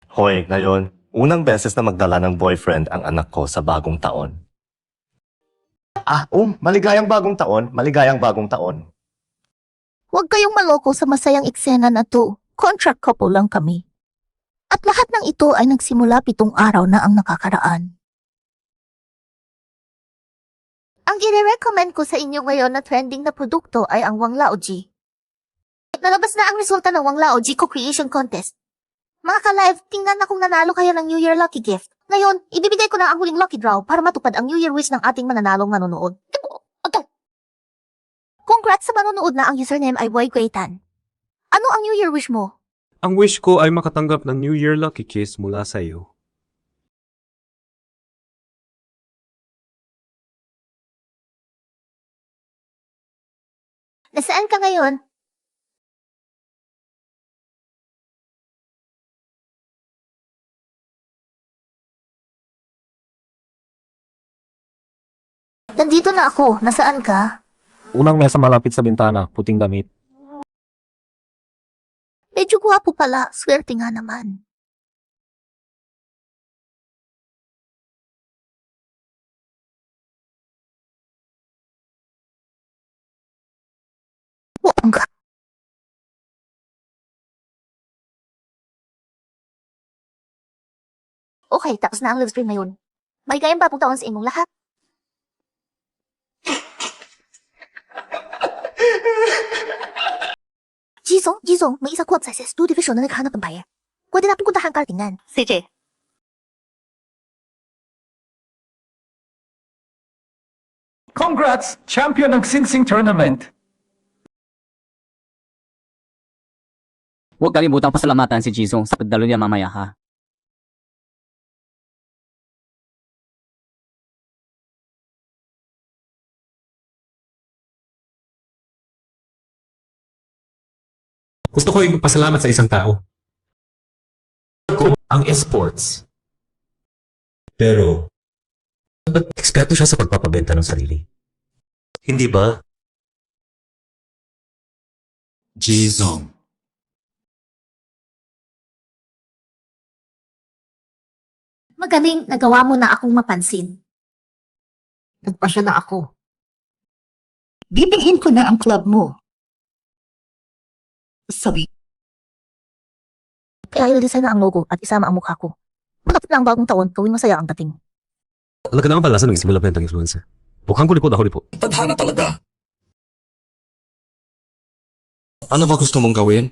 Hoy, ngayon, unang beses na magdala ng boyfriend ang anak ko sa bagong taon. Maligayang bagong taon, maligayang bagong taon. Huwag kayong maloko sa masayang eksena na to. Contract couple lang kami. At lahat ng ito ay nagsimula 7 araw na ang nakakaraan. Ang i-recommend ko sa inyo ngayon na trending na produkto ay ang Wang Laoji. Nalabas na ang resulta ng Wang Laoji Co-Creation Contest. Mga ka-live, tingnan na kung nanalo kayo ng New Year Lucky Gift. Ngayon, ibibigay ko na ang huling lucky draw para matupad ang New Year wish ng ating mananalong manonood. Congrats sa manonood na ang username ay Boy Guitan. Ano ang New Year wish mo? Ang wish ko ay makatanggap ng New Year Lucky Kiss mula sa iyo. Nasaan ka ngayon? Nandito na ako. Nasaan ka? Unang mesa malapit sa bintana, puting damit. Medyo gwapo pala. Swerte nga naman. Bongga. Okay, tapos na ang live stream ngayon. May gayang bagong taon sa inyong lahat. Jizong, may isang co-op sa SS2 division na naghahanap ng buyer. Pwede natin puntahan ka tingnan. CJ. Congrats! Champion ng Singsing Tournament! Huwag kalimutang pasalamatan si Jisung sa pagdalo niya mamaya ha. Gusto ko ipagpasalamat sa isang tao. Ang esports. Pero, ba't eksperto siya sa pagpapabenta ng sarili? Hindi ba? Jizong. Magaling, nagawa mo na akong mapansin. Nagpasya na ako. Bibilhin ko na ang club mo. Sabi, Kaya i-design na ang logo at isama ang mukha ko. Malapit na ang bagong taon, gawing masaya ang dating. Alaga naman pala sa nagsimula pa yung influencer. Mukhang kulipot ako lipo. Tadhana talaga. Ano ba gusto mong gawin?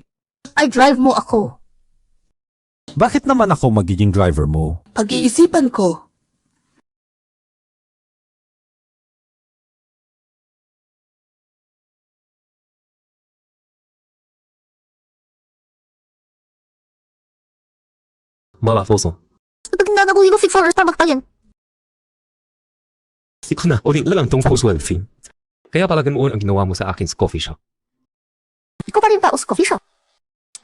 I drive mo ako. Bakit naman ako magiging driver mo? pag-iisipan ko. Malafoso. Pag nanaguhin ko for Starbucks tayo. Hindi ko na uling lang tong post film. Kaya pala ganoon ang ginawa mo sa akin sa coffee shop. Ikaw pa rin tao sa coffee shop.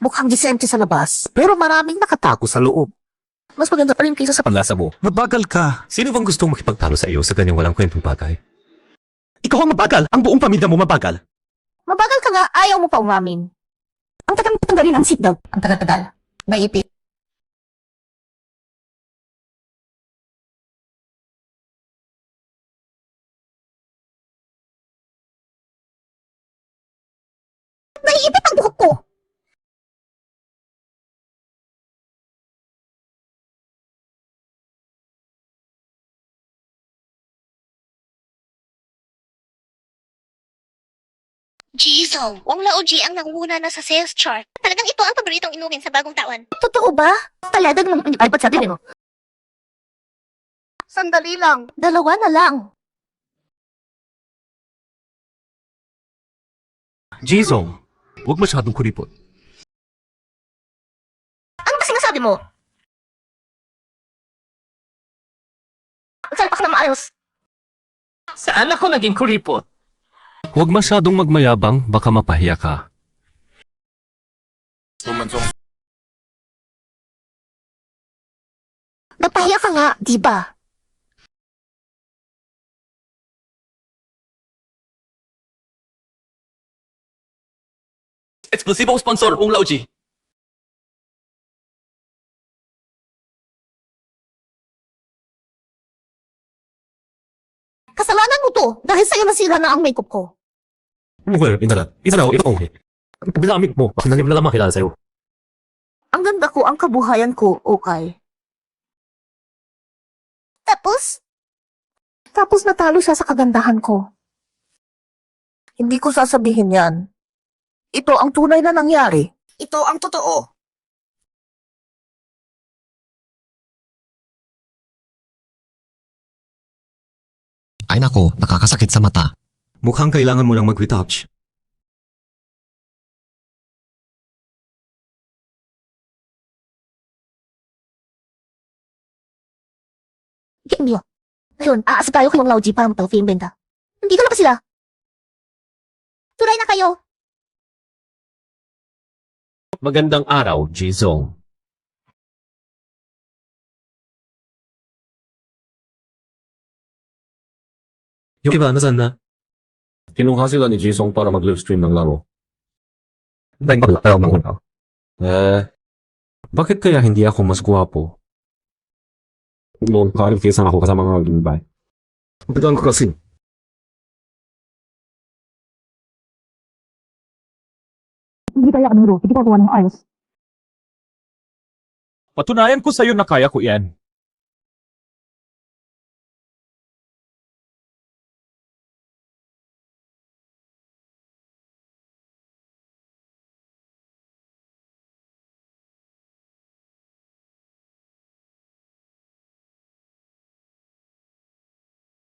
Mukhang disente sa labas, pero maraming nakatago sa loob. Mas maganda pa rin kaysa sa Panlasa mo. Mabagal ka. Sino bang gustong makipagtalo sa iyo sa ganyang walang kwentong bagay? Ikaw ang mabagal. Ang buong pamilya mo mabagal. Mabagal ka nga, ayaw mo pa umamin. Ang tagang tanggalin ang seatbelt. Ang tagal-tagal. Maipit. Naiipit ang buhok ko. Jisoo, Wang Laoji ang nanguna na sa sales chart. Talagang ito ang paboritong inumin sa bagong taon. Totoo ba? Taladag mong iPad sa mo. Sandali lang. Dalawa na lang. Jizong, huwag masyadong kulipot. Ano ba sinasabi mo? Salpak na maayos. Saan ako naging kuripot? Huwag masyadong magmayabang, baka mapahiya ka. Napahiya ka nga, di ba? Eksklusibong sponsor, Wong Laoji. Dahil sa'yo nasira na ang makeup ko. Well, isa na, ito okay. Pinagamit mo, bakit nangyay na lang makilala sa'yo? Ang ganda ko, ang kabuhayan ko, okay. Tapos natalo siya sa kagandahan ko. Hindi ko sasabihin yan. Ito ang tunay na nangyari. Ito ang totoo. Ay nako, nakakasakit sa mata. Mukhang kailangan mo nang mag-retouch. Hindi. Ngayon, aasa tayo kay Wang Laoji para magpa-film benta. Nandito na ba sila? Tuloy na kayo. Magandang araw, Jizong. Yung iba, nasaan na? Kinuha sila ni Jisong para mag-livestream ng laro. Bakit kaya hindi ako mas gwapo? Noon, clarification ako kasama mga gimbay. Bilang ko kasi. Hindi kaya kanuro, hindi ko gawa ng ayos. Patunayan ko sa'yo na kaya ko yan.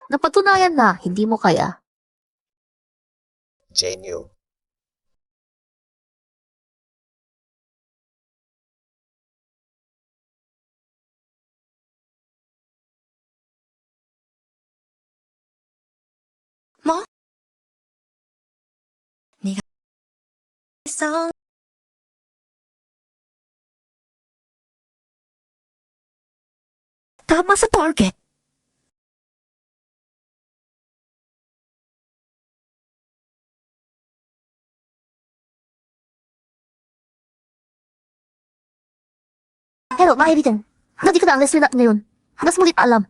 Napatunayan na, hindi mo kaya. Genyo. Tama sa target. Hello, mga kaibigan. Hindi ka na ang lesson natin ngayon. Mas mulit alam.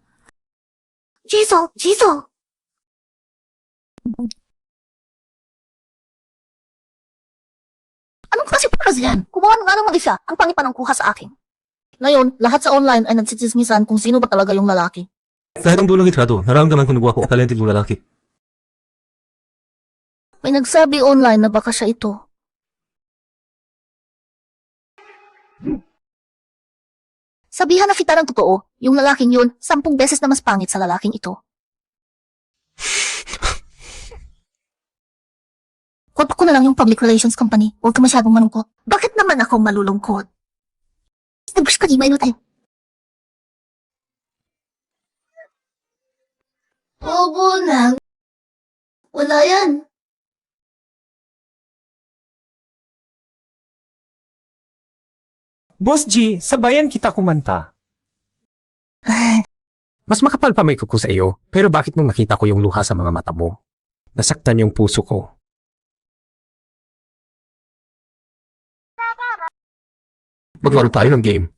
Jisoo! Anong klase paras yan? Kumuha ng ano mag-isa, ang pangit pa ng kuha sa akin. Ngayon, lahat sa online ay nagsitsismisan kung sino ba talaga yung lalaki. Kahit ang dulang itrado, nararamdaman ko na gwapo o talented yung lalaki. May nagsabi online na baka siya ito. Sabihan na kita ng totoo, yung lalaking yun, 10 beses na mas pangit sa lalaking ito. Kontak ko na lang yung public relations company. Huwag ka masyadong malungkot. Bakit naman ako malulungkot? Nag-brush ka, di mailo tayo. Bobo na. Wala yan. Boss G, sabayan kita kumanta. Mas makapal pa may kuko sa iyo, pero bakit nung nakita ko yung luha sa mga mata mo? Nasaktan yung puso ko. Maglaro tayo ng game.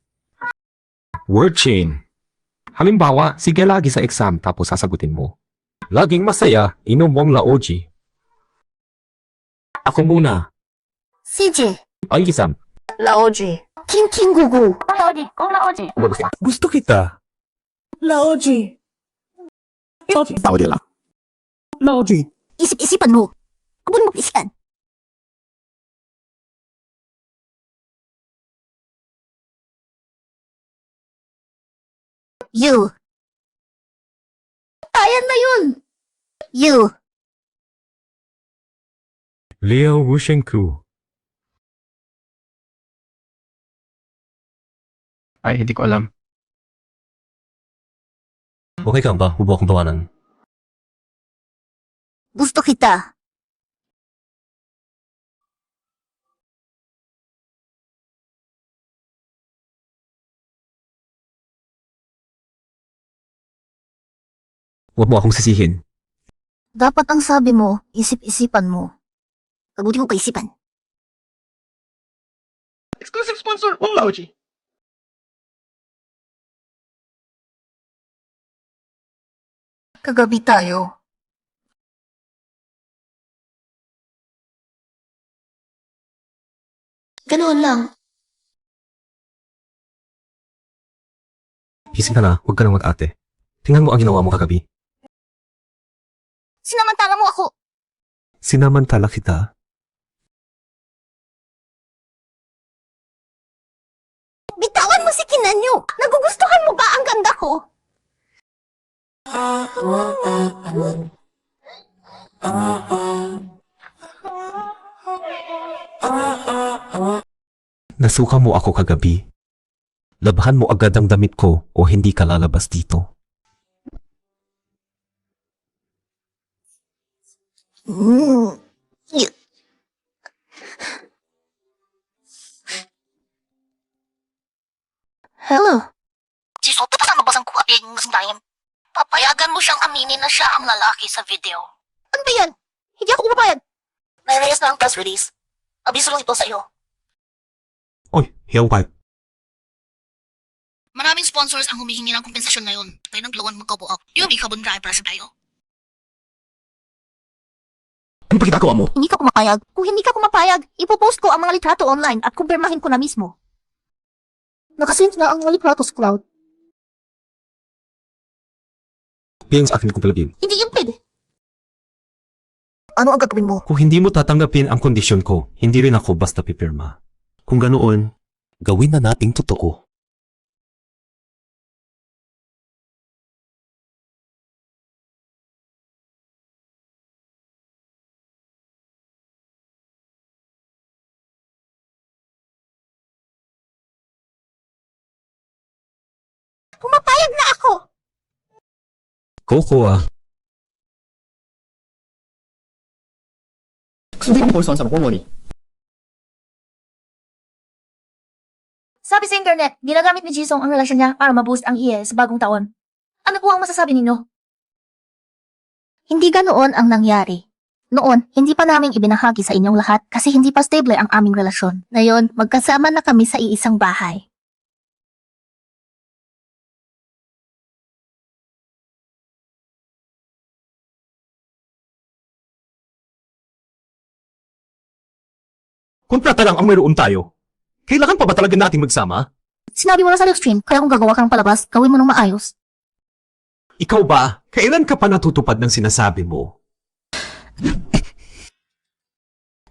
Word chain. Halimbawa, sige lagi sa exam tapos sasagutin mo. Laging masaya, inom mong laoji. Ako muna. CJ. Ay, exam. Laoji. King Gugu. Gusto kita. Laoji. Tawad lang. Laoji. Isip-isipan mo. Abon mo isipan. You. Ayan na yun. You. Leo Wushenku. Ay, hindi ko alam. Okay ka ba? Hubo akong tawanan. Gusto kita. Huwag mo akong sisihin. Dapat ang sabi mo, isip-isipan mo. Kabuti mo kaisipan. Exclusive sponsor, Wang Laoji. Kagabi tayo. Ganoon lang. Gising ka na, huwag ka nang mag-ate. Tingnan mo ang ginawa mo kagabi. Sinamantala mo ako. Sinamantala kita. Bitawan mo si Kinanyo. Nagugustuhan mo ba ang ganda ko? Nasuka mo ako kagabi. Labahan mo agad ang damit ko o hindi ka lalabas dito. Hello? Jisoo, tataka mabasang ko apig ng time. Papayagan mo siyang aminin na siya ang lalaki sa video. Ano ba yan? Hindi ako pumapayag. Nai-release na ang press release. Abiso lang ito sa iyo. Oy, hiyaw ka. Maraming sponsors ang humihingi ng kompensasyon ngayon. Tayo ng gluwan magkabuak. Yubi carbon dry para sa tayo. Ano pa ginagawa mo? Hindi ka pumapayag. Kung hindi ka pumapayag, ipopost ko ang mga litrato online at kumpirmahin ko na mismo. Nakasync na ang mga litrato sa cloud. Bigyan sa akin kung palagin. Hindi yun pwede. Ano ang gagawin mo? Kung hindi mo tatanggapin ang kondisyon ko, hindi rin ako basta pipirma. Kung ganoon, gawin na nating totoo. Pumapayag na ako! Coco ah. Hindi mo sa kumuli. Sabi sa internet, ginagamit ni Jisoo ang relasyon niya para ma-boost ang IE sa bagong taon. Ano po ang masasabi ninyo? Hindi ganoon ang nangyari. Noon, hindi pa namin ibinahagi sa inyong lahat kasi hindi pa stable ang aming relasyon. Ngayon, magkasama na kami sa iisang bahay. Kontrata lang ang mayroon tayo. Kailangan pa ba talaga nating magsama? Sinabi mo na sa live stream, kaya kung gagawa ka ng palabas, gawin mo ng maayos. Ikaw ba? Kailan ka pa natutupad ng sinasabi mo?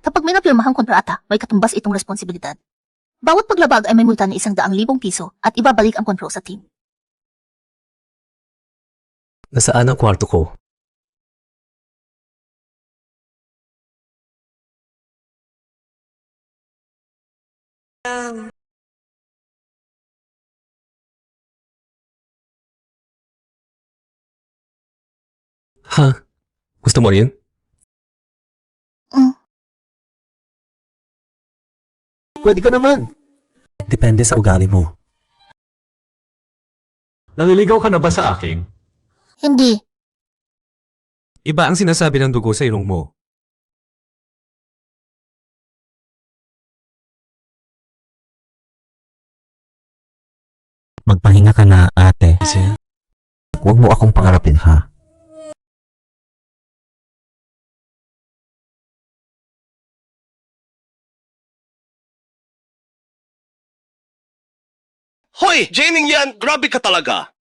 Kapag may napirmahang kontrata, may katumbas itong responsibilidad. Bawat paglabag ay may multa na 100,000 piso at ibabalik ang kontrol sa team. Nasaan ang kwarto ko? Ha? Gusto mo rin? Pwede ka naman. Depende sa ugali mo. Naliligaw ka na ba sa akin? Hindi. Iba ang sinasabi ng dugo sa ilong mo. Magpahinga ka na, ate. Huwag mo akong pangarapin, ha? Hoy, Janing yan, grabe ka talaga.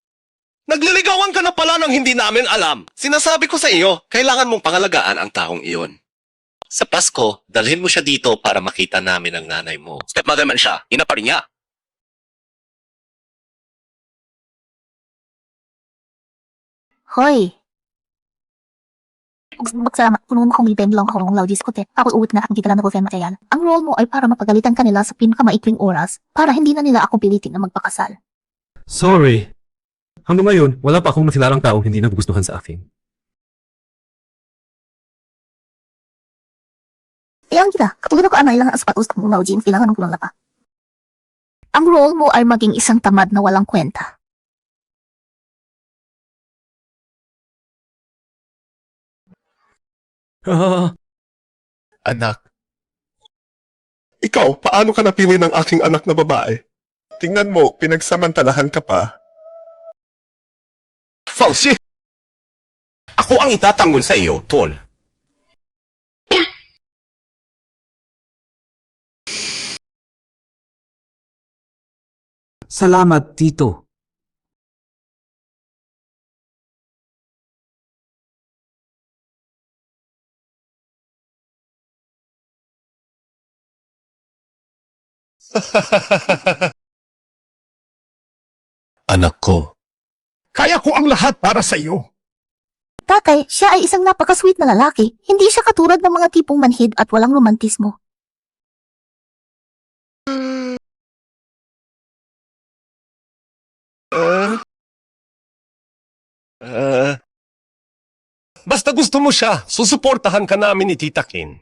Nagliligawan ka na pala ng hindi namin alam. Sinasabi ko sa iyo, kailangan mong pangalagaan ang taong iyon. Sa Pasko, dalhin mo siya dito para makita namin ang nanay mo. Stepmother man siya, ina pa rin niya. Hoy! Magsama, kung kung may lang ako ng laudis ko te, ako uwit na ang kita na ko material. Ang role mo ay para mapagalitan kanila sa pinakamaikling oras para hindi na nila ako pilitin na magpakasal. Sorry. Hanggang ngayon, wala pa akong masilarang taong hindi nagugustuhan sa akin. Kaya kita, katulad ko anay lang ang sapatos ng laudin, kailangan ng kulang na pa. Ang role mo ay maging isang tamad na walang kwenta. Anak. Ikaw, paano ka napili ng aking anak na babae? Tingnan mo, pinagsamantalahan ka pa. Falsi! Ako ang itatanggol sa iyo, tol. Salamat, Tito. Anak ko, kaya ko ang lahat para sa iyo. Tatay, siya ay isang napaka-sweet na lalaki. Hindi siya katulad ng mga tipong manhid at walang romantismo. Basta gusto mo siya, susuportahan ka namin ni Tita Kin.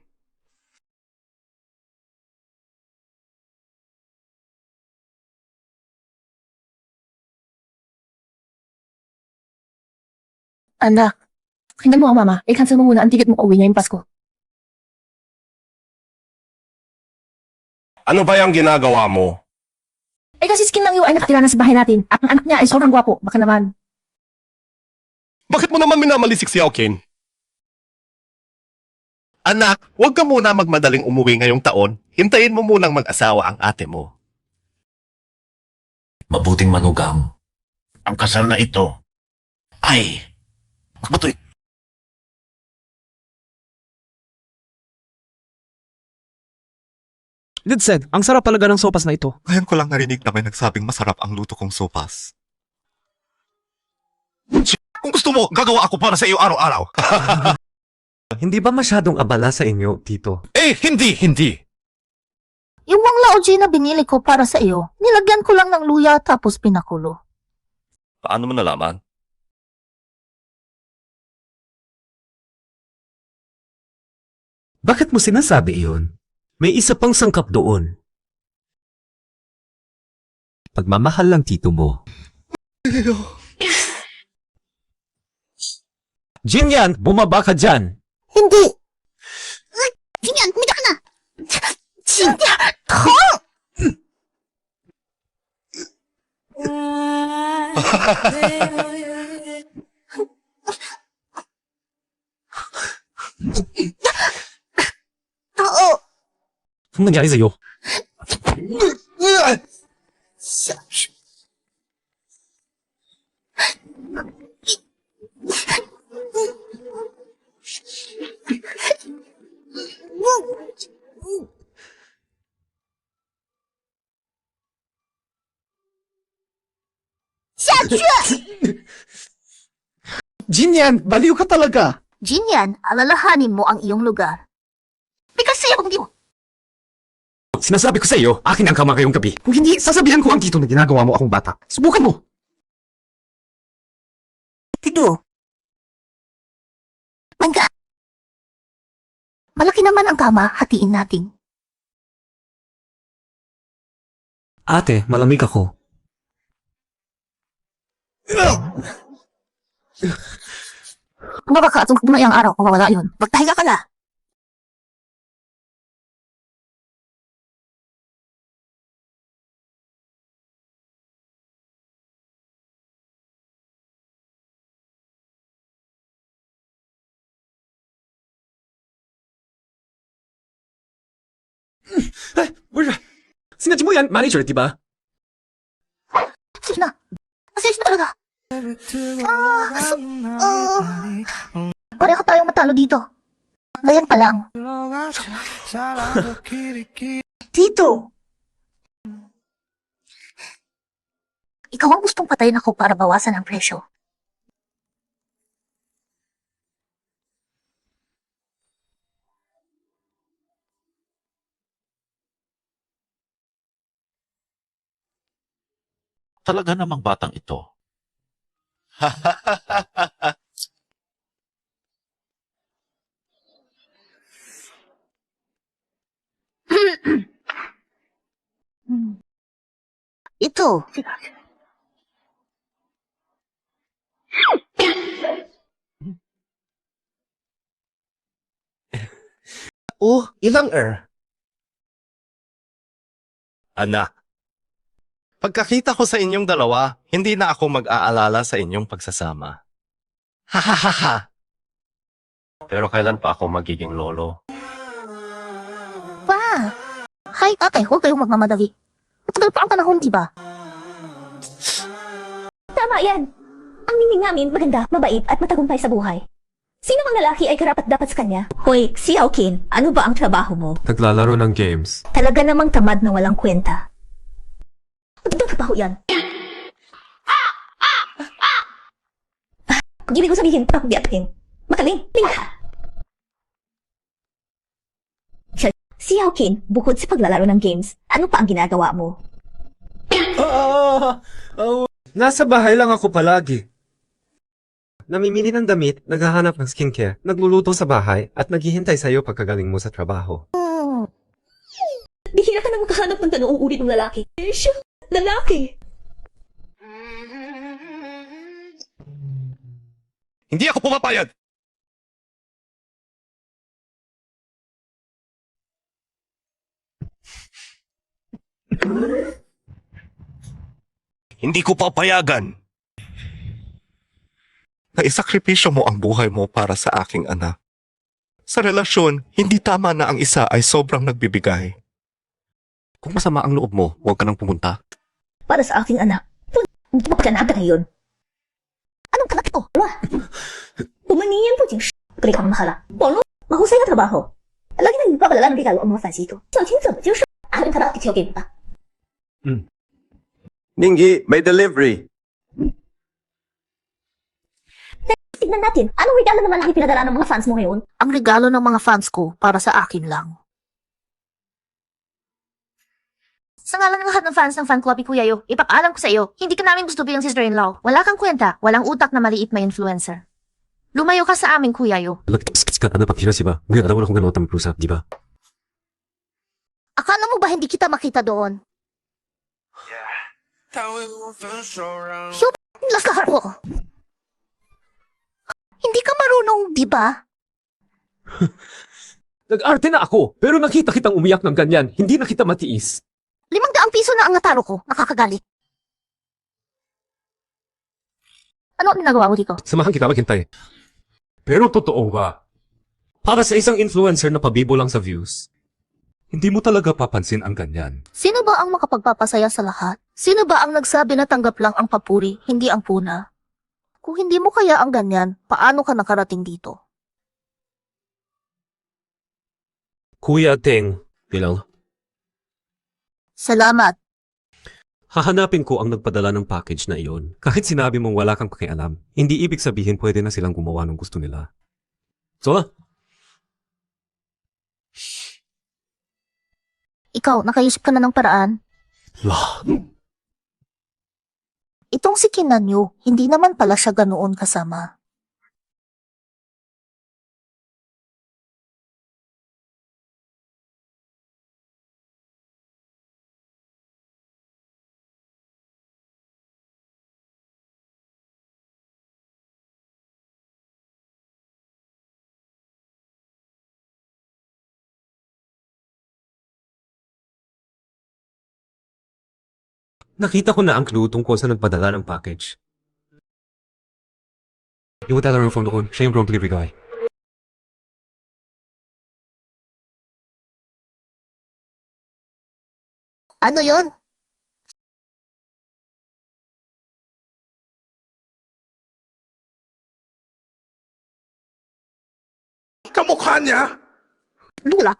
Anak, tingnan mo ang mama. I-cancel mo muna ang ticket mo uwi ngayong Pasko. Ano ba yung ginagawa mo? Eh kasi skin lang yun ay nakatira na sa bahay natin. At ang anak niya ay sobrang gwapo. Baka naman. Bakit mo naman minamalisik si Kin? Anak, huwag ka muna magmadaling umuwi ngayong taon. Hintayin mo munang mag-asawa ang ate mo. Mabuting manugang. Ang kasal na ito ay matuloy. Lidsen, ang sarap talaga ng sopas na ito. Ngayon ko lang narinig na may nagsabing masarap ang luto kong sopas. Kung gusto mo, gagawa ako para sa iyo araw-araw. Hindi ba masyadong abala sa inyo, Tito? Hindi. Yung Wang Laoji na binili ko para sa iyo, nilagyan ko lang ng luya tapos pinakulo. Paano mo nalaman? Bakit mo sinasabi iyon? May isa pang sangkap doon. Pagmamahal lang tito mo. Jinyan, bumaba ka dyan! Hindi! Jinyan, tumida ka na! Jinyan! Oo! Anong nangyari sa'yo? Jinyan, baliw ka talaga! Jinyan, alalahanin mo ang iyong lugar. Bigas sa'yo kung di mo. Sinasabi ko sa iyo, akin ang kama ngayong gabi. Kung hindi, sasabihan ko ang tito na ginagawa mo akong bata. Subukan mo! Tito. Mangga. Malaki naman ang kama, hatiin natin. Ate, malamig ako. Kung makakaatong na iyang araw, mawawala yun. Magtahiga ka na. Sinadya mo yan, manager, di ba? Sige na. Pasensya na talaga. Pareho tayong matalo dito. Ngayon pa lang. Tito! Ikaw ang gustong patayin ako para bawasan ang presyo. Talaga namang batang ito. Ito. Ilang Anak, pagkakita ko sa inyong dalawa, hindi na ako mag-aalala sa inyong pagsasama. Ha. Pero kailan pa ako magiging lolo? Pa! Hi, ate, huwag kayong magmamadali. Matagal pa ang panahon, di ba? Tama yan. Ang nining namin maganda, mabait at matagumpay sa buhay. Sino mang lalaki ay karapat dapat sa kanya? Hoy, si Aokin, ano ba ang trabaho mo? Naglalaro ng games. Talaga namang tamad na walang kwenta. Magandang trabaho yan. Kung ibig ko sabihin, papabiyatin. Makaling, lingka. Si Aokin, bukod sa paglalaro ng games, ano pa ang ginagawa mo? Nasa bahay lang ako palagi. Namimili ng damit, naghahanap ng skincare, nagluluto sa bahay, at naghihintay sa'yo pagkagaling mo sa trabaho. Bihira ka na makahanap ng ganoong uri ng lalaki. Siya, lalaki. Hindi ako pumapayag! Hindi ko papayagan na isakripisyo mo ang buhay mo para sa aking anak. Sa relasyon, hindi tama na ang isa ay sobrang nagbibigay. Kung masama ang loob mo, huwag ka nang pumunta. Para sa aking anak. Hindi mo pagkanata ngayon. Anong kanak ko? Wala. Pumaniyan po, Jing. Kali kang mahala. Polo, mahusay na trabaho. Lagi nang ipapalala ng regalo ang mga fans dito. So, Jing, Jing, aking kanak kitiyogin pa. Ninggi, may delivery. Tignan natin, anong regalo naman ang ipinadala ng mga fans mo ngayon? Ang regalo ng mga fans ko para sa akin lang. Sa ngalan ng lahat ng fans ng fan club ni Kuya Yo, ipapaalam ko sa iyo, hindi ka namin gusto bilang sister-in-law. Wala kang kwenta, walang utak na maliit na influencer. Lumayo ka sa amin, Kuya Yo. Nagtiskits ka, ano pa si ba? Ngayon, alam mo na kung gano'n ang prusa, di ba? Akala mo ba hindi kita makita doon? Yup, lakar mo. Hindi ka marunong, di ba? Nag-arte na ako, pero nakita kitang umiyak ng ganyan. Hindi na kita matiis. 500 piso na ang natalo ko, nakakagalit. Ano ang ginagawa mo dito? Samahan kita maghintay. Pero totoo ba? Para sa isang influencer na pabibo lang sa views, hindi mo talaga papansin ang ganyan. Sino ba ang makapagpapasaya sa lahat? Sino ba ang nagsabi na tanggap lang ang papuri, hindi ang puna? Kung hindi mo kaya ang ganyan, paano ka nakarating dito? Kuya Ting, bilang, Salamat. hahanapin ko ang nagpadala ng package na iyon. Kahit sinabi mong wala kang pakialam, hindi ibig sabihin pwede na silang gumawa ng gusto nila. So, Ikaw, nakaisip ka na ng paraan? Itong si Kinanyo, hindi naman pala siya ganoon kasama. nakita ko na ang clue tungkol sa nagpadala ng package. Yung tell her phone doon, siya yung wrong delivery guy. Ano yon? Kamukha niya! Lula,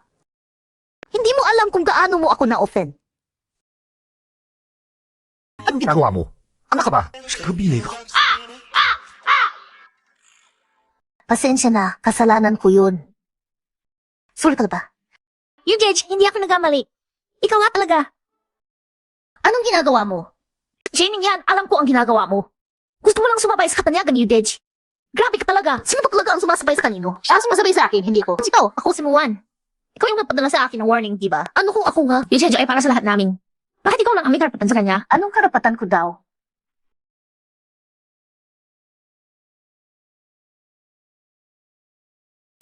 hindi mo alam kung gaano mo ako na-offend. Anong ginagawa mo? Anak ka ba? Kabili ka. Pasensya na, kasalanan ko yun. Sorry ka ba? You, Gage, hindi ako nagkamali. Ikaw nga talaga. Anong ginagawa mo? Jane, yan, alam ko ang ginagawa mo. Gusto mo lang sumabay sa katanyagan, you, Gage. Grabe ka talaga. Sino ba talaga ang sumasabay sa kanino? Siya ang sumasabay sa akin, hindi ko. Ikaw, ako si Muwan. Ikaw yung nagpadala sa akin ng warning, di ba? Ano kung ako nga? Yung Jejo ay para sa lahat namin. Bakit ikaw lang ang may karapatan sa kanya? Anong karapatan ko daw?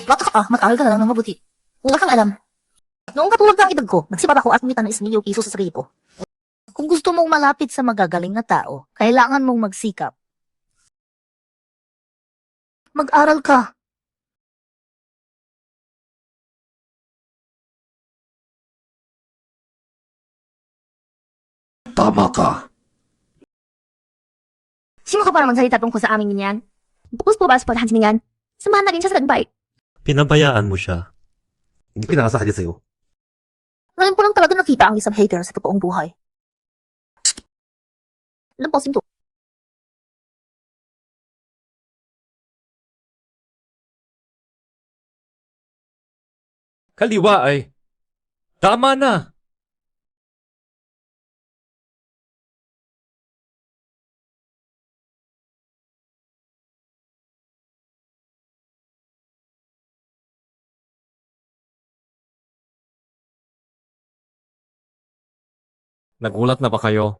Bata ka, mag-aral ka na lang ng mabuti. Wala kang alam. Noong katulad ng edad ko, nagsipag ako at kumita ng 1,000,000 piso sa sarili ko. Kung gusto mong malapit sa magagaling na tao, kailangan mong magsikap. Mag-aral ka. Tama ka. Sino ka para magsalita tungkol sa aming ganyan? Bukos po ba sa paghahansin niyan? Samahan natin siya sa tagumpay. Pinabayaan mo siya. Hindi pinakasakit sa'yo. Ngayon po lang talaga nakita ang isang hater sa totoong buhay. Lamposin to. Kaliwa ay. Tama na! Nagulat na ba kayo?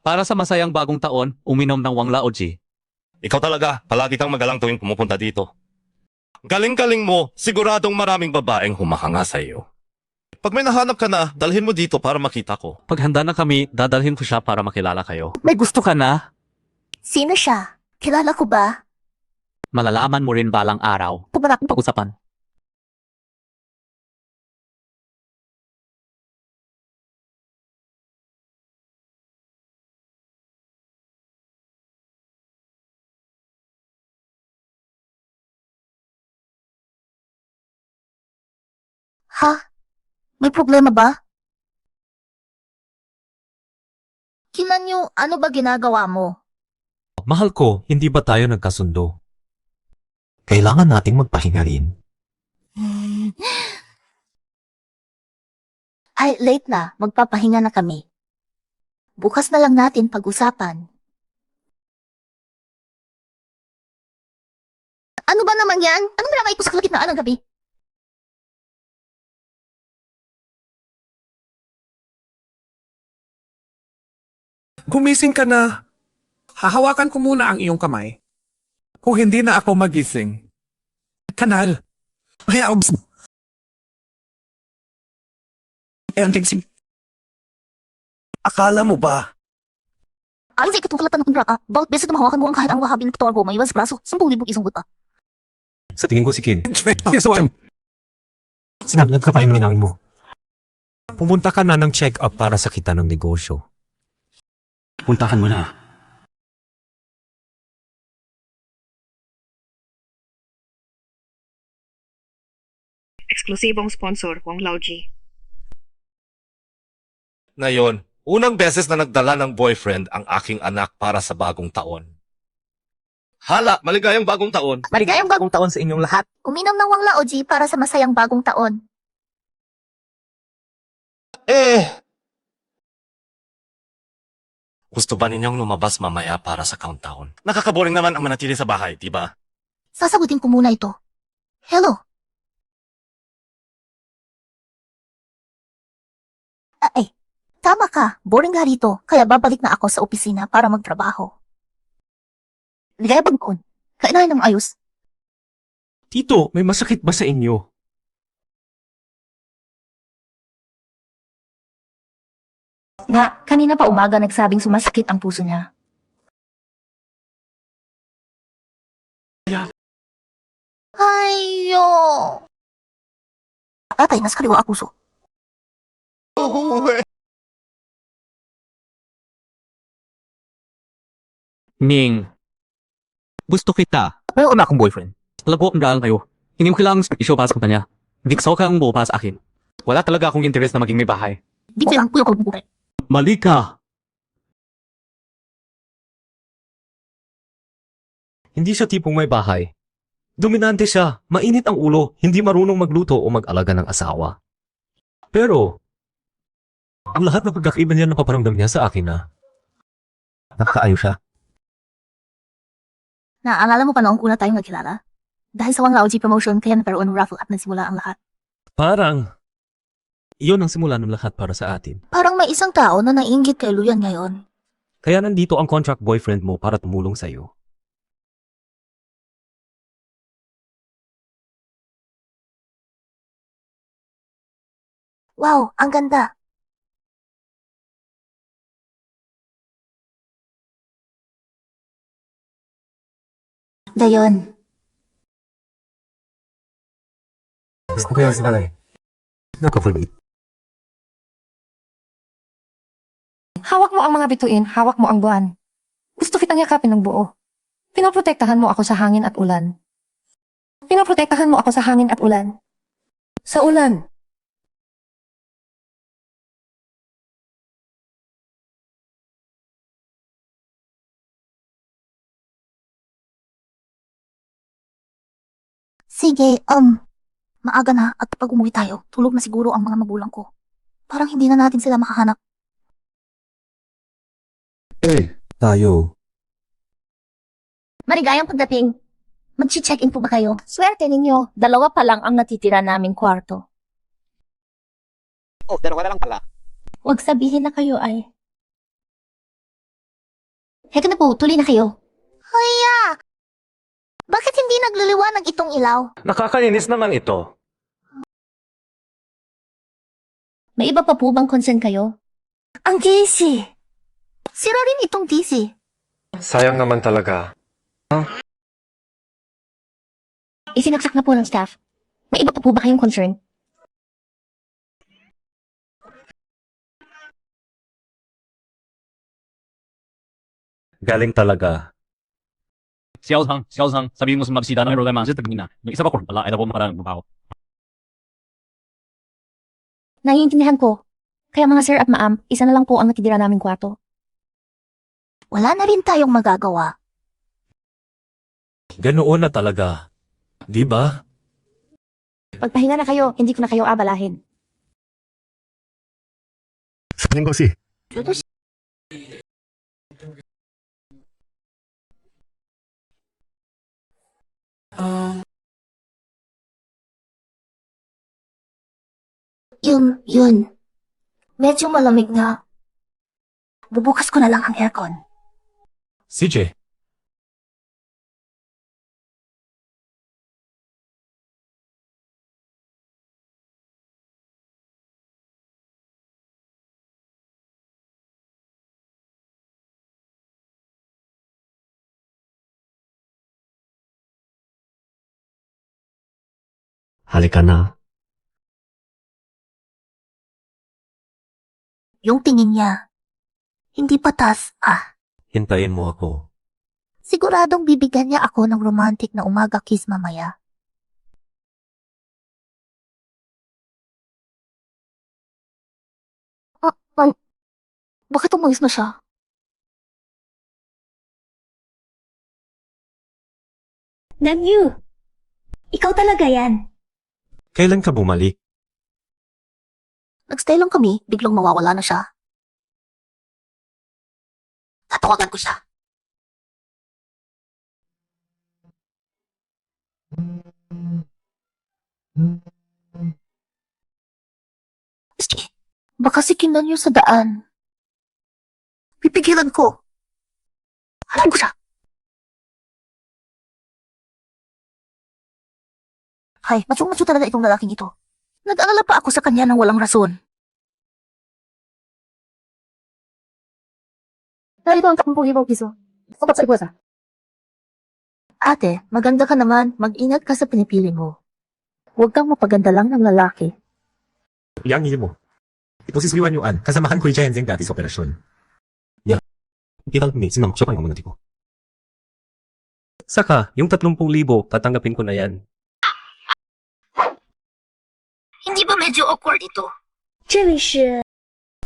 Para sa masayang bagong taon, uminom ng Wang Laoji. Ikaw talaga, palagi kang magalang tuwing pumupunta dito. Galing-galing mo, siguradong maraming babaeng humahanga sa iyo. Pag may nahanap ka na, dalhin mo dito para makita ko. Pag handa na kami, dadalhin ko siya para makilala kayo. May gusto ka na? Sino siya? Kilala ko ba? Malalaman mo rin balang araw. Pumanak pag-usapan. Ha? May problema ba? Kinanyo, ano ba ginagawa mo? Mahal ko, hindi ba tayo nagkasundo? Kailangan nating magpahinga rin. Ay, late na. Magpapahinga na kami. Bukas na lang natin pag-usapan. Ano ba naman yan? Anong malangay ko sa kalagitnaan ng gabi? Gumising ka na. Hahawakan ko muna ang iyong kamay. Kung hindi na ako magising. Kanal. Kaya akala mo ba? Ayon sa ikatungkalatan ng kontrata, bawat beses na mahawakan mo ang kahit ang wahabing katawan ko, may iwan sa braso, 10,000 isang buta. Sa tingin ko si Kin. Sinabi ka pa yung ninang mo. Pumunta ka na ng check-up para sa kita ng negosyo. Puntahan mo na. Eksklusibong sponsor, Wang Laoji. Ngayon, unang beses na nagdala ng boyfriend ang aking anak para sa bagong taon. Hala, maligayang bagong taon. Maligayang bagong taon sa inyong lahat. Uminom ng Wang Laoji para sa masayang bagong taon. Gusto ba ninyong lumabas mamaya para sa countdown? Nakakaboring naman ang manatili sa bahay, di ba? Sasagutin ko muna ito. Hello? Ay, tama ka. Boring nga rito. Kaya babalik na ako sa opisina para magtrabaho. Ligaya bagkon. Kainahin ng ayos. Tito, may masakit ba sa inyo? Nga, kanina pa umaga nagsabing sumasakit ang puso niya. Ayo. Tatay, nasa kaliwa ang puso. Ning. Gusto kita. Mayroon na akong boyfriend. Labo ang daan kayo. Hindi mo kailangang isyo para sa kanya. Diksaw ka ang buo para sa akin. Wala talaga akong interes na maging may bahay. Di ko lang puyo ko buhay. Mali ka. Hindi siya tipong may bahay. Dominante siya, mainit ang ulo, hindi marunong magluto o mag-alaga ng asawa. Pero, ang lahat ng pagkakaiba niya na paparamdam niya sa akin na. Nakakaayo siya. Naaalala mo pa noong una tayong nagkilala? Dahil sa Wang Laoji promotion, kaya nagkaroon ng raffle at nagsimula ang lahat. Parang, iyon ang simula ng lahat para sa atin. Parang may isang tao na naiinggit kay Luyan ngayon. Kaya nandito ang contract boyfriend mo para tumulong sa'yo. Wow, ang ganda. Dayon. Gusto ko yung sinalay. Nakafulit. Hawak mo ang mga bituin, hawak mo ang buwan. Gusto kitang yakapin ng buo. Pinoprotektahan mo ako sa hangin at ulan. Pinoprotektahan mo ako sa hangin at ulan. Sa ulan. Sige, maaga na at pag umuwi tayo, tulog na siguro ang mga magulang ko. Parang hindi na natin sila makahanap. Tayo. Maligayang pagdating. Mag-check-in po ba kayo? Swerte ninyo, 2 pa lang ang natitira naming kwarto. Oh, dalawa na lang pala. Huwag sabihin na kayo ay... Heka na po, tuloy na kayo. Haya! Bakit hindi nagliliwanag itong ilaw? Nakakainis naman ito. May iba pa po bang concern kayo? Ang DC! Sira rin itong DC. Sayang naman talaga. Isinaksak na po ng staff. May iba pa po ba kayong concern? Galing talaga. Xiao Zhang, sabihin mo sa mga bisita na may problema. Kasi tagin na. Yung isa pa ko, wala, ito po makarang babaho. Naiintindihan ko. Kaya mga sir at ma'am, isa na lang po ang natitira naming kwarto. Wala na rin tayong magagawa. Ganoon na talaga. Di ba? Pagpahinga na kayo, hindi ko na kayo abalahin. Sanin ko si. Yun. Medyo malamig na. Bubukas ko na lang ang aircon. CJ, Halika na. Yung tingin niya. Hindi patas, Hintayin mo ako. Siguradong bibigyan niya ako ng romantic na umaga kiss mamaya. Bakit umayos na siya? Nagyu! Ikaw talaga yan. kailan ka bumalik? Nagstay lang kami, biglang mawawala na siya. Tatawagan ko siya. Sige, baka sikinan niyo sa daan. Pipigilan ko. Alam ko siya. Hay, matsong-matso talaga itong lalaking ito. Nag-alala pa ako sa kanya ng walang rason. Narito ang 10,000 piso. Sapat sa ipuwasa. Ate, maganda ka naman. Mag-ingat ka sa pinipili mo. Huwag kang mapaganda lang ng lalaki. Yang mo. Ito si Sliwan Yuan, kasamahan ko yung Jenseng dati sa operasyon. Ilang may sinang siya pa yung mga ko. Saka, yung 30,000, tatanggapin ko na yan. Hindi ba medyo awkward ito? 这位是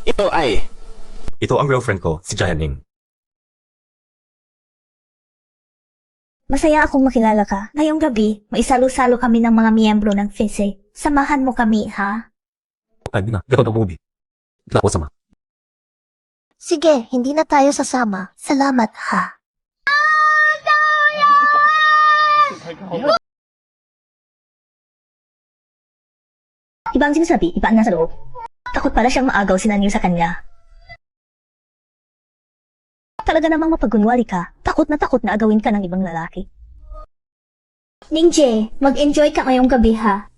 Ito ang girlfriend ko, si Jianing. Masaya akong makilala ka. Ngayong gabi, may salo-salo kami ng mga miyembro ng FESE. Samahan mo kami, ha? Ay, na, gano'n ang movie. Ito ako sama. Sige, hindi na tayo sasama. Salamat, ha? Iba ang sinasabi, iba ang nasa loob. Takot pala siyang maagaw si Nanyo sa kanya. Talaga namang mapagunwari ka. Takot na agawin ka ng ibang lalaki. Ningje, mag-enjoy ka ngayong gabi, ha?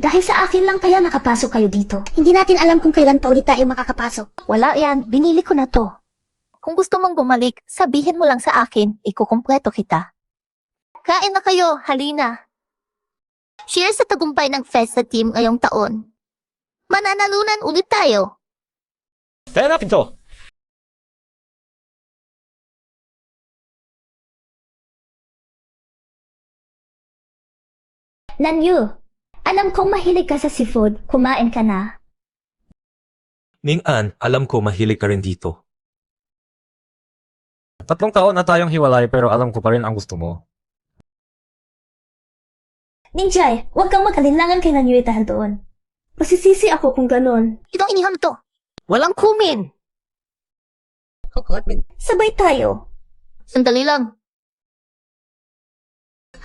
Dahil sa akin lang kaya nakapasok kayo dito. Hindi natin alam kung kailan pa ulit tayo makakapasok. Wala yan, binili ko na to. Kung gusto mong bumalik, sabihin mo lang sa akin, ikukumpleto kita. Kain na kayo, halina. Cheers sa tagumpay ng Festa team ngayong taon. Mananalunan ulit tayo. Fair enough ito. Nanyu, alam kong mahilig ka sa seafood. Kumain ka na. Ming-an, alam ko mahilig ka rin dito. 3 taon na tayong hiwalay pero alam ko pa rin ang gusto mo. Ninjay, huwag kang mag-alinlangan kay Nanyu dahil doon. Masisisi ako kung ganon. Itong inihaw na to. Walang kumin. Sabay tayo. Sandali lang.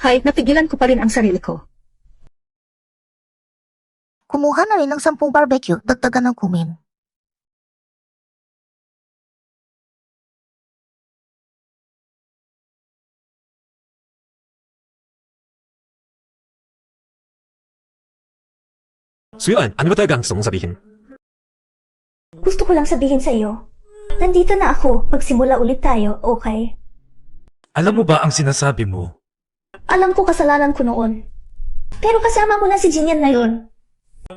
Hay, napigilan ko pa rin ang sarili ko. Kumuha na rin ng 10 barbecue, dagdagan ng kumin. Suyuan, ano ba talaga ang gusto mong sabihin? Gusto ko lang sabihin sa iyo. Nandito na ako. Magsimula ulit tayo, okay? Alam mo ba ang sinasabi mo? Alam ko kasalanan ko noon. Pero kasama mo na si Jinyan ngayon.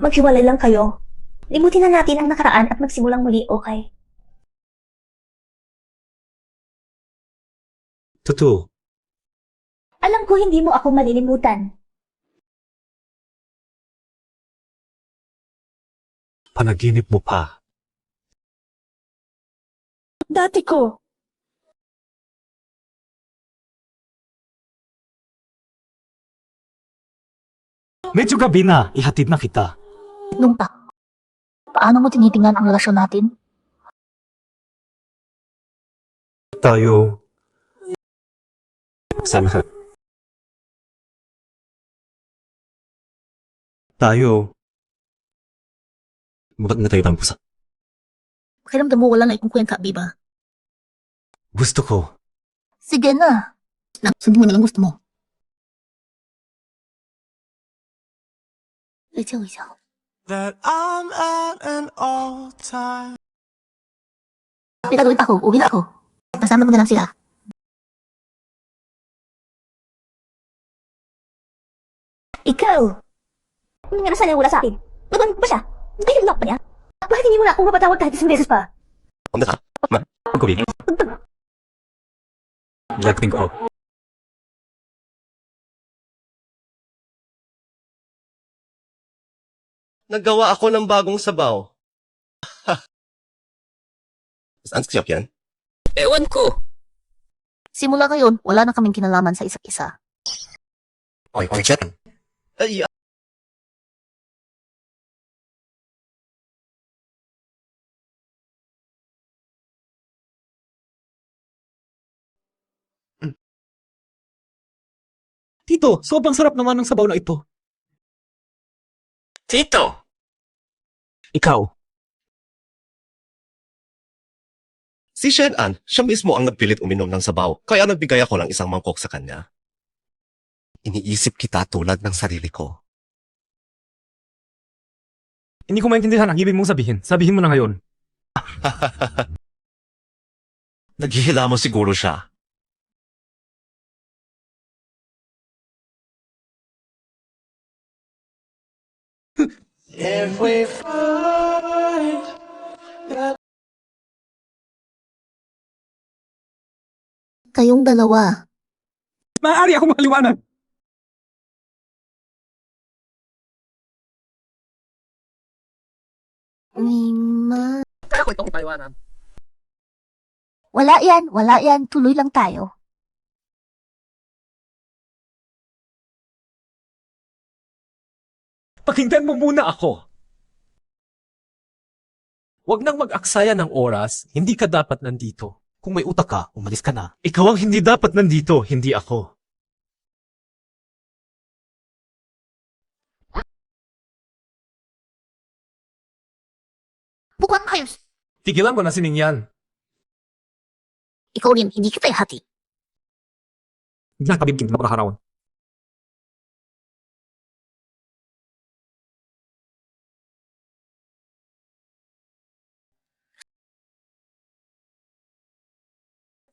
Maghiwalay lang kayo. Limutin na natin ang nakaraan at magsimulang muli, okay? Totoo. Alam ko hindi mo ako malilimutan. Panaginip mo pa. Dati ko. Medyo gabi na, ihatid na kita. Nung pa. Paano mo tinitingnan ang relasyon natin? Tayo. Sana. Tayo. Bakit na tayo tampusan? Pakiramdam mo wala na ikungkwenta, Biba. Gusto ko. Sige na. Sabi mo na lang gusto mo. 微笑微笑。 That I'm at an all-time. Uwi ako, uwi na ako. Kasama mo na lang sila. Ikaw! Ano nga nasanay wala sa akin? Nagano ba siya? Nahihilap pa niya? Bakit hindi mo na ako mapatawag kahit isang beses pa? Kubi. Blackpink ko. Naggawa ako ng bagong sabaw. Saan siya yan? Ewan ko. Simula ngayon, wala na kaming kinalaman sa isa't isa. Oy, chat. Ay, Tito, sobrang sarap naman ng sabaw na ito. Tito! Ikaw. Si Shen An, siya mismo ang nagpilit uminom ng sabaw, kaya nagbigay ako ng isang mangkok sa kanya. Iniisip kita tulad ng sarili ko. Hindi ko maintindihan ang ibig mong sabihin. Sabihin mo na ngayon. Naghihila mo siguro siya. If we find Kayong dalawa. Maaari akong maliwanag. Mima. Kaya ko itong ipaliwanag. Wala yan, wala yan. Tuloy lang tayo. Pakinggan mo muna ako. Huwag nang mag-aksaya ng oras, hindi ka dapat nandito. Kung may utak ka, umalis ka na. Ikaw ang hindi dapat nandito, hindi ako. Bukang hayos. Tigilan mo na si Ningyan. Ikaw rin, hindi kita ihati. Hindi na kabibigin na pagkakarawan.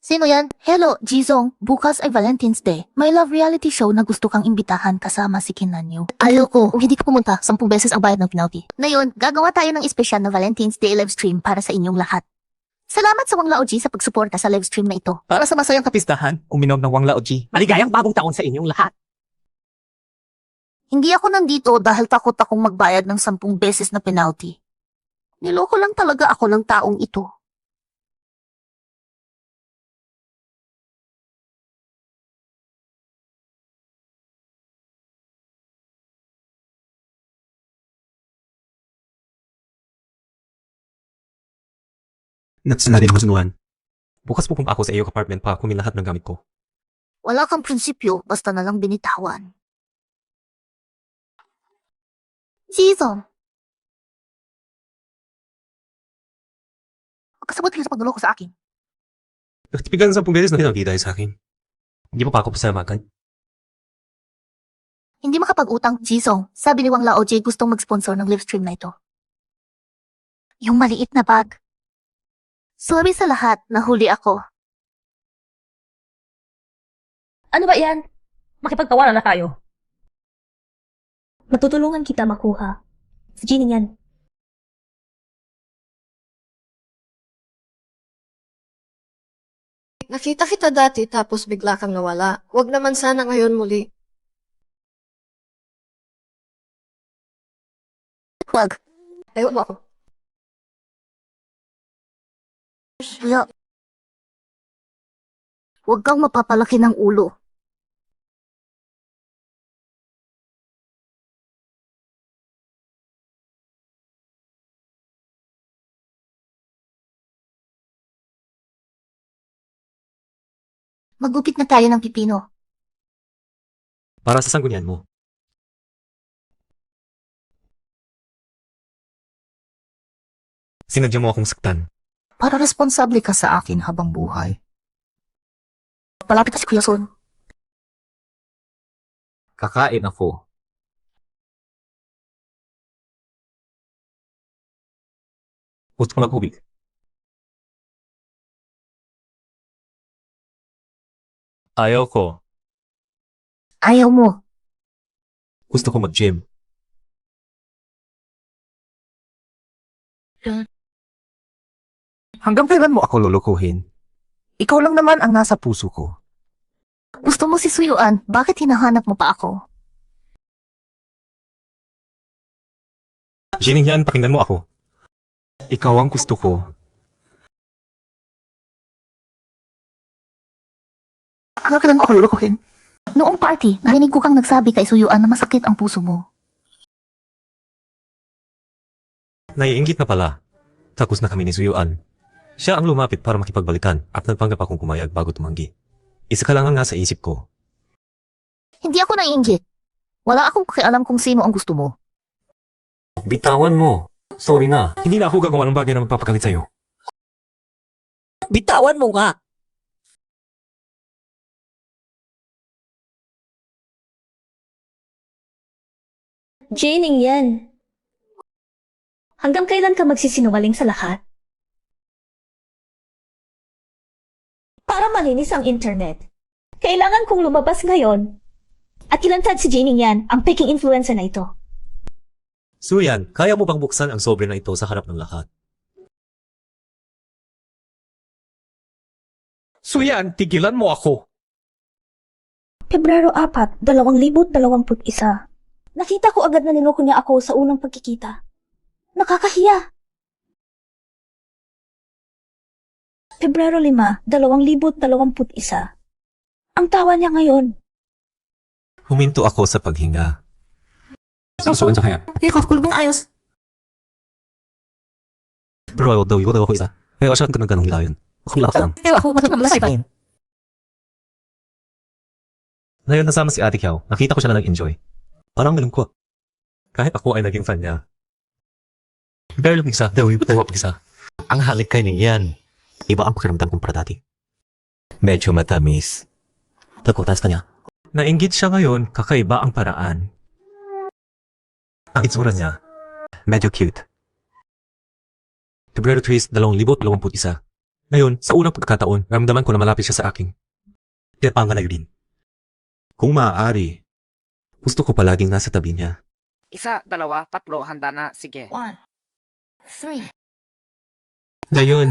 Sino yan? Hello, Jizong. Bukas ay Valentine's Day. May love reality show na gusto kang imbitahan kasama si Kinanyo. Ayoko. Kung hindi ka pumunta, 10 beses ang bayad ng penalty. Ngayon, gagawa tayo ng espesyal na Valentine's Day live stream para sa inyong lahat. Salamat sa Wang Laoji sa pagsuporta sa live stream na ito. Para sa masayang kapistahan, uminom ng Wang Laoji. Maligayang bagong taon sa inyong lahat. Hindi ako nandito dahil takot akong magbayad ng 10 beses na penalty. Niloko lang talaga ako ng taong ito. Nagsinarin mo sunuan. Bukas pupunta ako sa iyong apartment para kunin lahat ng gamit ko. Wala kang prinsipyo, basta na lang binitawan. Jisong, kasabot ka sa pagluloko sa akin. Nagtipigan sa 10 beses na hinagkita sa akin. Hindi mo pa ako pasamakan. Hindi makapag-utang, Jisong. Sabi ni Wang Laoji gustong mag-sponsor ng live stream na ito. Yung maliit na bag. Sorry sa lahat, nahuli ako. Ano ba yan? Makipagtawanan na tayo. Matutulungan kita makuha. Si Jeannie yan. Nakita kita dati tapos bigla kang nawala. Huwag naman sana ngayon muli. Wag. Ewan mo ako. Kaya, huwag kang mapapalaki ng ulo. Magupit na tayo ng pipino. Para sa sanggunian mo. Sinadya mo akong saktan. Para responsable ka sa akin habang buhay. Palapit na si Kuya Son. Kakain ako. Gusto ko ng tubig. Ayaw ko. Ayaw mo. Gusto ko mag-gym. Hanggang kailan mo ako lulukuhin? Ikaw lang naman ang nasa puso ko. Gusto mo si Suyuan, bakit hinahanap mo pa ako? Jining yan, pakinggan mo ako. Ikaw ang gusto ko. Hanggang kailan mo ako lulukuhin? Noong party, narinig ko kang nagsabi kay Suyuan na masakit ang puso mo. Naiinggit na pala. Tapos na kami ni Suyuan. Siya ang lumapit para makipagbalikan at nagpanggap akong kumayag bago tumanggi. Isa ka lang ang nasa isip ko. Hindi ako naiinggit. Wala akong pakialam kung sino ang gusto mo. Bitawan mo. Sorry na. Hindi na ako gagawa ng bagay na magpapagalit sa'yo. Bitawan mo nga! Janing yan. Hanggang kailan ka magsisinungaling sa lahat? Para malinis ang internet, kailangan kong lumabas ngayon at ilantad si Janing yan, ang peking influencer na ito. Suyan, kaya mo bang buksan ang sobre na ito sa harap ng lahat? Suyan, tigilan mo ako. Pebrero 4, 2021. Nakita ko agad na niloko niya ako sa unang pagkikita. Nakakahiya. Pebrero 5, 2021. Ang tawa niya ngayon. Huminto ako sa paghinga. Susuan sa kaya. Ikaw, kulbong ayos. Pero ayaw daw ako isa. Kaya siya ka nagganong hilayon. Akong lakas lang. Pero ako matutulang sa ipahin. Ngayon nasama si Ate Kiao, nakita ko siya na nag-enjoy. Parang malungkot. Kahit ako ay naging fan niya. Pero lang isa, daw yung isa. Ang halik kay niyan. Iba ang pakiramdam kong para dati. Medyo matamis. Takutas ka niya. Nainggit siya ngayon, kakaiba ang paraan. Ang itsura niya, Medyo cute. Pebrero 3, 2021. Ngayon, sa unang pagkakataon, ramdaman ko na malapit siya sa akin. Kaya panganay din. Kung maaari, gusto ko palaging nasa tabi niya. 1, 2, 3, handa na. Sige. 1, 3. Ngayon,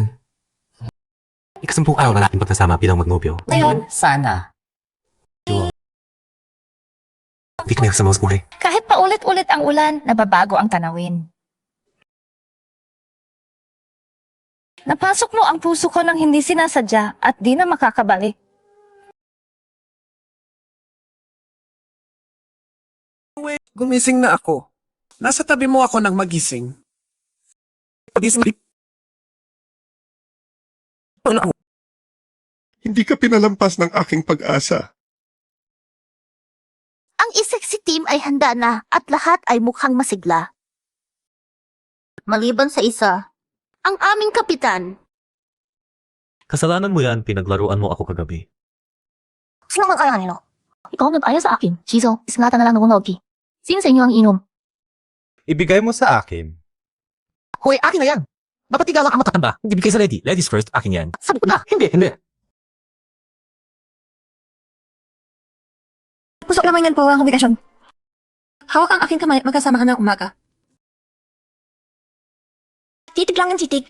ikasampung araw na natin magkasama bilang magnobyo. Ngayon, sana. Di kami sa mga kulay. Kahit paulit-ulit ang ulan, nababago ang tanawin. Napasok mo ang puso ko nang hindi sinasadya at di na makakabalik. Gumising na ako. Nasa tabi mo ako nang magising. Hindi ka pinalampas ng aking pag-asa. Ang sexy team ay handa na at lahat ay mukhang masigla. Maliban sa isa, ang aming kapitan. Kasalanan mo yan, pinaglaruan mo ako kagabi. Sino man kaya nilo? Ikaw ang nag-aya sa akin. Shizo, islatan na lang ng Wanglaoji. Sino sa inyo ang inom? Ibigay mo sa akin. Hoy, akin na yan. Dapat igalang ang matatanda. Hindi bigay sa lady. Ladies first, akin yan. Sabi ko na, hindi. Pusok naman yan po ang kombinasyon. Hawak ang aking kamay at magkasama ka ng umaga. Titig lang ang titig.